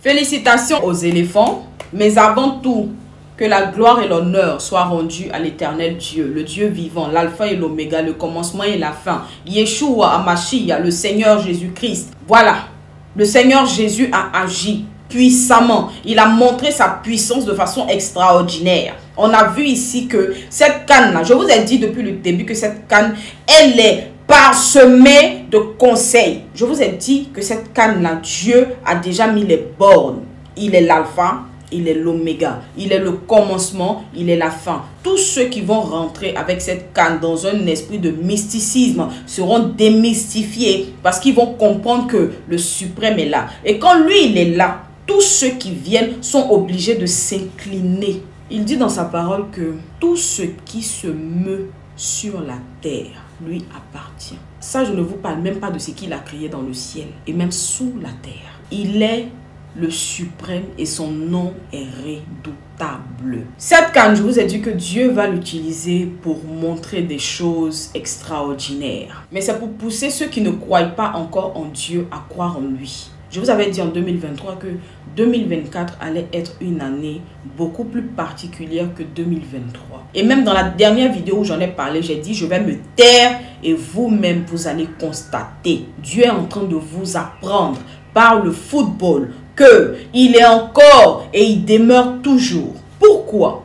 Félicitations aux éléphants, mais avant tout, que la gloire et l'honneur soient rendus à l'éternel Dieu, le Dieu vivant, l'alpha et l'oméga, le commencement et la fin. Yeshua Hamashiach, le Seigneur Jésus-Christ. Voilà, le Seigneur Jésus a agi puissamment. Il a montré sa puissance de façon extraordinaire. On a vu ici que cette canne-là, je vous ai dit depuis le début que cette canne, elle est parsemée de conseils. Je vous ai dit que cette canne-là, Dieu a déjà mis les bornes. Il est l'alpha, il est l'oméga, il est le commencement, il est la fin. Tous ceux qui vont rentrer avec cette canne dans un esprit de mysticisme seront démystifiés parce qu'ils vont comprendre que le suprême est là. Et quand lui, il est là, tous ceux qui viennent sont obligés de s'incliner. Il dit dans sa parole que tout ce qui se meut sur la terre lui appartient. Ça, je ne vous parle même pas de ce qu'il a créé dans le ciel et même sous la terre. Il est le suprême et son nom est redoutable. Cette canne, je vous ai dit que Dieu va l'utiliser pour montrer des choses extraordinaires. Mais c'est pour pousser ceux qui ne croient pas encore en Dieu à croire en lui. Je vous avais dit en 2023 que 2024 allait être une année beaucoup plus particulière que 2023. Et même dans la dernière vidéo où j'en ai parlé, j'ai dit je vais me taire et vous-même vous allez constater. Dieu est en train de vous apprendre par le football qu'il est encore et il demeure toujours. Pourquoi?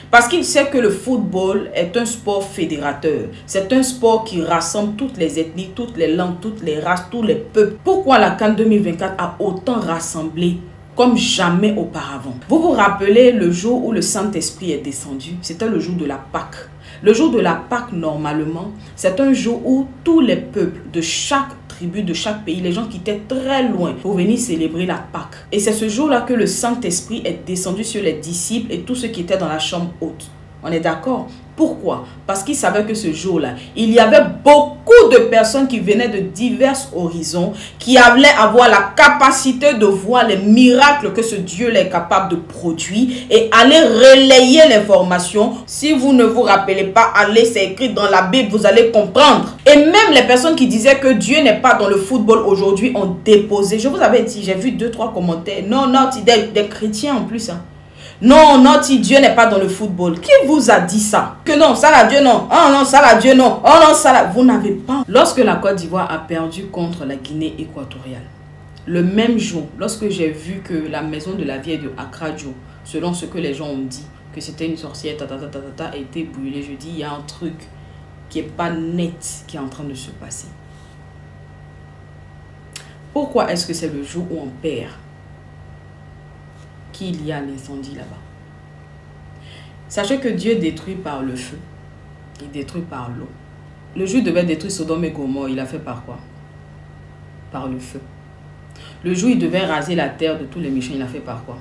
Parce qu'il sait que le football est un sport fédérateur. C'est un sport qui rassemble toutes les ethnies, toutes les langues, toutes les races, tous les peuples. Pourquoi la CAN 2024 a autant rassemblé comme jamais auparavant? Vous vous rappelez le jour où le Saint-Esprit est descendu? C'était le jour de la Pâque. Le jour de la Pâque, normalement, c'est un jour où tous les peuples de chaque tribu, de chaque pays, les gens qui étaient très loin pour venir célébrer la Pâque. Et c'est ce jour-là que le Saint-Esprit est descendu sur les disciples et tous ceux qui étaient dans la chambre haute. On est d'accord? Pourquoi? Parce qu'il savait que ce jour-là, il y avait beaucoup de personnes qui venaient de divers horizons, qui allaient avoir la capacité de voir les miracles que ce Dieu est capable de produire et aller relayer l'information. Si vous ne vous rappelez pas, allez, c'est écrit dans la Bible, vous allez comprendre. Et même les personnes qui disaient que Dieu n'est pas dans le football aujourd'hui ont déposé. Je vous avais dit, j'ai vu 2-3 commentaires. Non, des chrétiens en plus, hein. Non, Dieu n'est pas dans le football. Qui vous a dit ça? Que non, ça là, Dieu non. Oh non, ça là, Dieu non. Oh non, ça là. Vous n'avez pas. Lorsque la Côte d'Ivoire a perdu contre la Guinée équatoriale, le même jour, lorsque j'ai vu que la maison de la vieille de Accra, selon ce que les gens ont dit, que c'était une sorcière, a été brûlée, je dis, il y a un truc qui n'est pas net qui est en train de se passer. Pourquoi est-ce que c'est le jour où on perd qu'il y a l'incendie là-bas? Sachez que Dieu détruit par le feu. Il détruit par l'eau. Le jour devait détruire Sodome et Gomorrhe. Il a fait par quoi? Par le feu. Le jour il devait raser la terre de tous les méchants. Il a fait par quoi?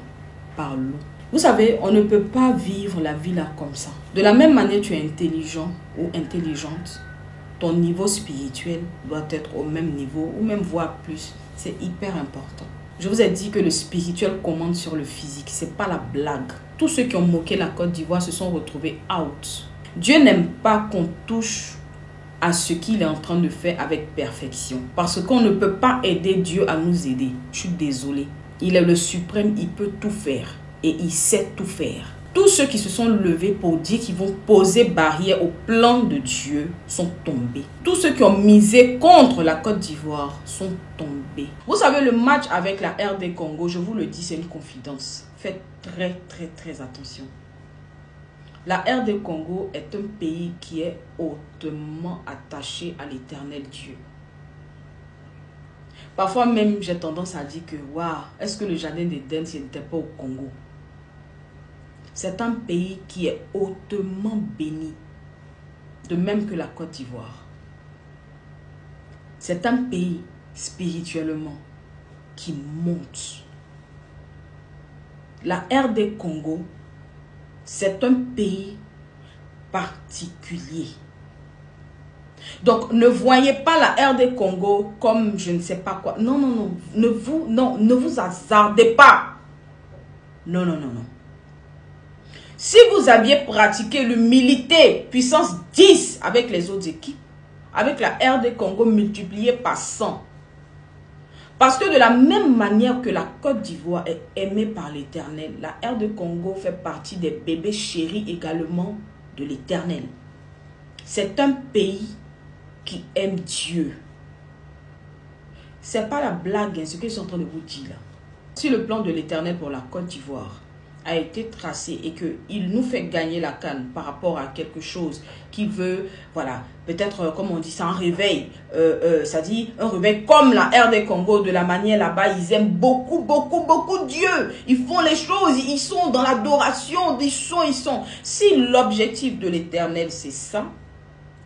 Par l'eau. Vous savez, on ne peut pas vivre la vie là comme ça. De la même manière, tu es intelligent ou intelligente. Ton niveau spirituel doit être au même niveau ou même voire plus. C'est hyper important. Je vous ai dit que le spirituel commande sur le physique. C'est pas la blague. Tous ceux qui ont moqué la Côte d'Ivoire se sont retrouvés out. Dieu n'aime pas qu'on touche à ce qu'il est en train de faire avec perfection. Parce qu'on ne peut pas aider Dieu à nous aider. Je suis désolée. Il est le suprême, il peut tout faire. Et il sait tout faire. Tous ceux qui se sont levés pour dire qu'ils vont poser barrière au plan de Dieu sont tombés. Tous ceux qui ont misé contre la Côte d'Ivoire sont tombés. Vous savez, le match avec la RD Congo, je vous le dis, c'est une confidence. Faites très attention. La RD Congo est un pays qui est hautement attaché à l'éternel Dieu. Parfois même, j'ai tendance à dire que, waouh, est-ce que le jardin d'Éden n'était pas au Congo? C'est un pays qui est hautement béni, de même que la Côte d'Ivoire. C'est un pays spirituellement qui monte. La RD Congo, c'est un pays particulier. Donc, ne voyez pas la RD Congo comme je ne sais pas quoi. Non, ne vous hasardez pas. Non. Si vous aviez pratiqué l'humilité, puissance 10 avec les autres équipes, avec la RD Congo multipliée par 100, Parce que de la même manière que la Côte d'Ivoire est aimée par l'Éternel, la RD Congo fait partie des bébés chéris également de l'Éternel. C'est un pays qui aime Dieu. C'est pas la blague, hein, ce que je suis en train de vous dire là. Si le plan de l'Éternel pour la Côte d'Ivoire a été tracé et qu'il nous fait gagner la CAN par rapport à quelque chose qui veut, voilà, peut-être, comme on dit, c'est un réveil, ça dit un réveil comme la RD Congo, de la manière là-bas, ils aiment beaucoup, beaucoup, beaucoup Dieu. Ils font les choses, ils sont dans l'adoration, ils sont. Si l'objectif de l'Éternel, c'est ça,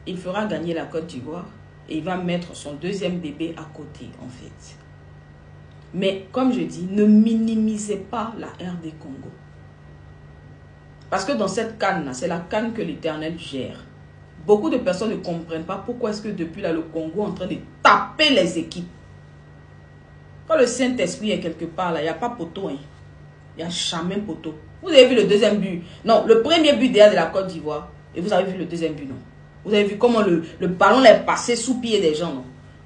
il fera gagner la Côte d'Ivoire et il va mettre son deuxième bébé à côté, en fait. Mais, comme je dis, ne minimisez pas la RD Congo. Parce que dans cette canne-là, c'est la canne que l'Éternel gère. Beaucoup de personnes ne comprennent pas pourquoi est-ce que depuis là, le Congo est en train de taper les équipes. Quand le Saint-Esprit est quelque part, là, il n'y a pas poteau. Hein. Il n'y a jamais poteau. Vous avez vu le deuxième but? Non, le premier but derrière de la Côte d'Ivoire. Et vous avez vu le deuxième but, non? Vous avez vu comment le ballon est passé sous pied des gens, non?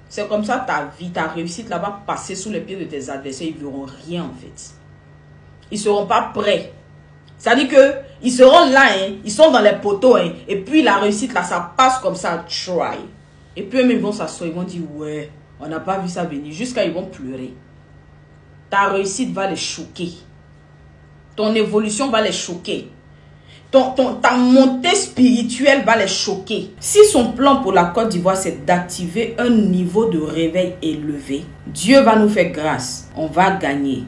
C'est comme ça ta vie, ta réussite là-bas, passer sous les pieds de tes adversaires. Ils ne verront rien, en fait. Ils ne seront pas prêts. C'est-à-dire qu'ils seront là, hein, ils sont dans les poteaux, hein, et puis la réussite là, ça passe comme ça, try. Et puis eux, ils vont s'asseoir, ils vont dire, ouais, on n'a pas vu ça venir, jusqu'à ils vont pleurer. Ta réussite va les choquer. Ton évolution va les choquer. Ta montée spirituelle va les choquer. Si son plan pour la Côte d'Ivoire, c'est d'activer un niveau de réveil élevé, Dieu va nous faire grâce. On va gagner.